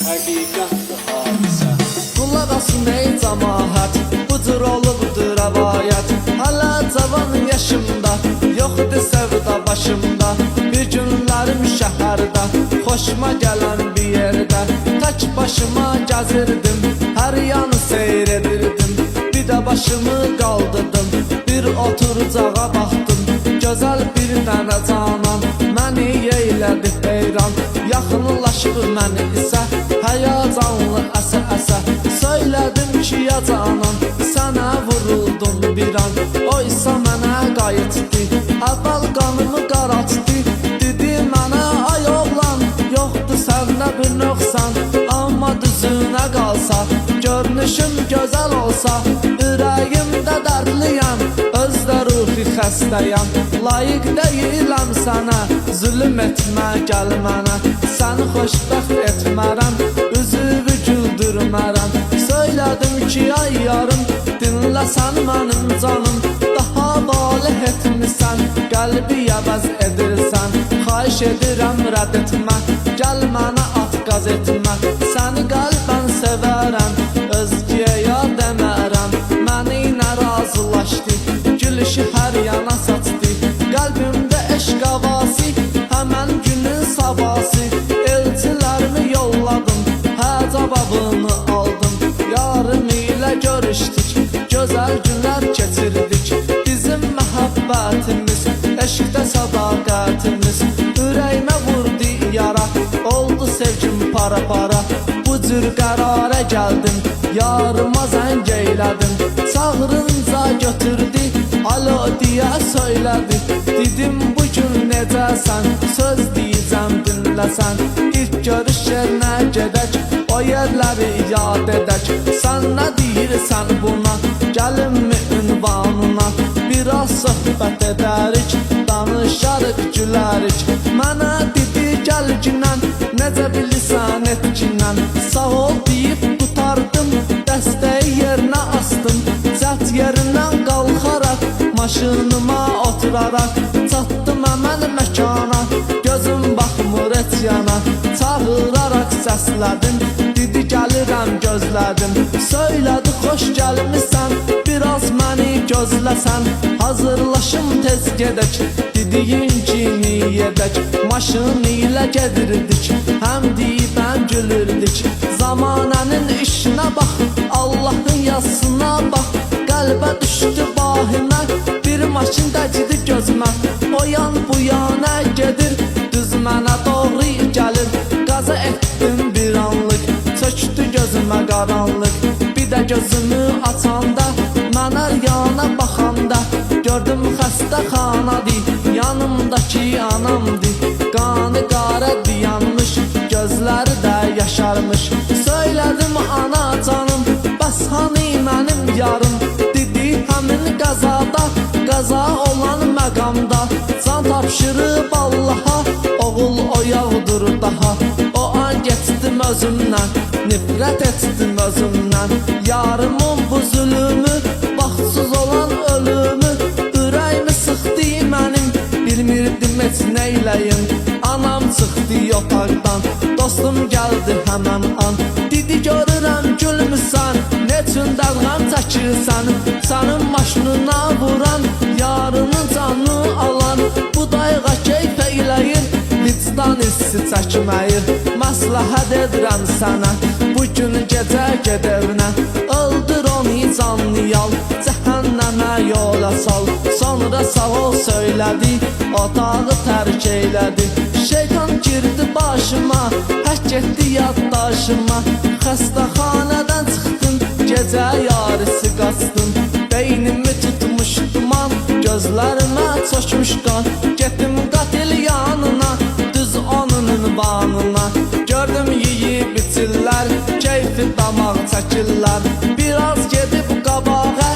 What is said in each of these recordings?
həqiqətdir hadisə. Qulaq asın ey cəmaət, bu cür olubdur rəvayət. Hələ cavan yaşımda, yoxdur sevda başımda. Bir günlərim şəhərdə, xoşuma gələn bir yerdə. Tək başıma gəzirdim, hər yanı seyr edirdim. Bir də başımı qaldırdım, bir oturucağa baxdım. Gözəl bir dənə canan məni eylədi heyran. Yaxınlaşıb məni isə həyacanlı əsə-əsə söylədim ki, ya canan, sənə vuruldum bir an. O isə mənə qayıtdı, əvvəl qanımı qaraltdı. Dedi mənə, ay oğlan, yoxdur səndə bir nöqsan. Amma düzünə qalsa, görünüşüm gözəl olsa, ürəyimdə dərdliyəm, özdə ruhi xəstəyəm. Layiq deyiləm sənə, zülüm etmə gəl mənə. Səni xoşbəxt etmərəm, üzümü güldürmərəm. Söylədim ki, ay yarım, dinləsən mənim canım. Daha valih etmisən, qəlbi əvəz edirsən. Xahiş edirəm rədd etmə, gəl mənə at qaz etmə. Səni qəlbən sevərəm, özgəyə demərəm. Məni ilə razılaşdı, gülüşü hər yana saçdı. Qəlbimdə eşq havası, həmən günün sabası. Elçilərimi yolladım, hə cavabını aldım. Yarım ilə görüşdük, gözəl günlər keçirdik. Bizim məhəbbətimiz, eşqdə sədaqətimiz ürəyimə vurdu yara, oldu sevgim para-para. Bu cür qərara gəldim, yarıma zəng eylədim. Çağırınca götürdü, alo deyə söylədi. Dedim bugün necəsən, söz deyəcəm dinləsən. İlk görüş yerinə gedək, o yerləri yad edək. Sən nə deyirsən buna, gəlinmi ünvanına. Biraz söhbət edərik, danışarıq, gülərik. Mənə dedi gəl günən, necə bilirsən etkinən. Sağ ol deyib tutardım, dəstəyi yerinə astım. Cət yerindən qalxaraq, maşınıma oturaraq çatdım həmən məkana. Gözüm baxmır et yana, çağıraraq səslədim. Dedi gəlirəm gözlədim, söylədi xoş gəlmisən, biraz məni gözləsən. Hazırlaşım tez gedək, dediyin kimi yedək. Maşın ilə gedirdik, həm deyib həm gülürdük. Zamanənin işinə bax, Allahın yazısına bax. Qəlbə düşdü bahimə, bir maşın dəcidi gözümə. O yan bu yana gedir, düz mənə doğru gəlir. Qaza etdim bir anlıq, çöktü gözümə qaranlıq. Bir də gözümü açanda, mənə yana baxanda, gördüm xəstəxanadır, yanımdakı anamdır. Qanı qarədir yanmış, gözləri də yaşarmış. Söylədim ana canım, bəs hani mənim yarım. Dedi həmin qəzada, qəza olan məqamda. Can tapşırıb Allaha, oğul o yağdır daha. O an getdim özümdən, nifrət etdim özümdən. Yarımın bu zülümü, baxsız olan ölümü ürəyimi sıxdı mənim, bilmirdim heç neyləyim. Anam çıxdı otaqdan, dostum gəldi həmən an. Dedi görürəm gülmüsən, neçün dərğəm çəkirsən. Sənin maşınına vuran, yarının canını alan. Bu dayığa keyf eyləyir, vicdan hissi çəkməyir. Məsləhət edirəm sənə, bugün gecə gedəvinə. Öldür onu canlıyal, cəhənnəmə yola sal. Sonra sağ ol söylədi, otağı tərk eylədi. Şeytan girdi başıma, hək getdi yaddaşıma. Xəstəxanədən çıxdım, gecə yarısı qaçdım. Beynimi tutmuş duman, gözlərimə çökmüş qan. Getdim qatil yanına, düz onun ünvanına. Gördüm yeyib içirlər, keyfi damaq çəkirlər. Biraz gedib qabağa,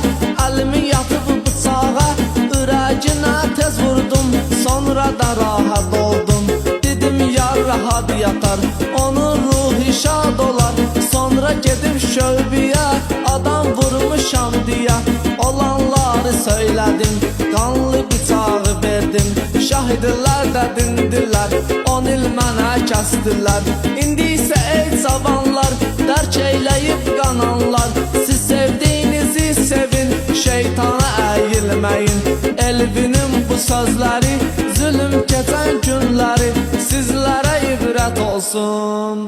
əlimi yatıb bıçağa. Ürəyinə tez vurdum, sonra da rahat oldum. Dedim yar rahat yatar, onun ruhi şad olar. Sonra gedib şöbiyə, adam vurmuşam deyə. Olanları söylədim, qanlı bıçağı verdim. Şahidlər də dindilər, 10 il mənə kəsdilər. İndi isə ey cavan Tərk eyləyib qananlar, siz sevdiyinizi sevin, şeytana əyilməyin. Elvinin bu sözləri, zülüm keçən günləri sizlərə ibrət olsun,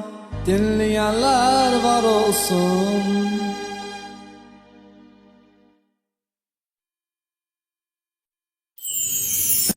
dinləyənlər var olsun.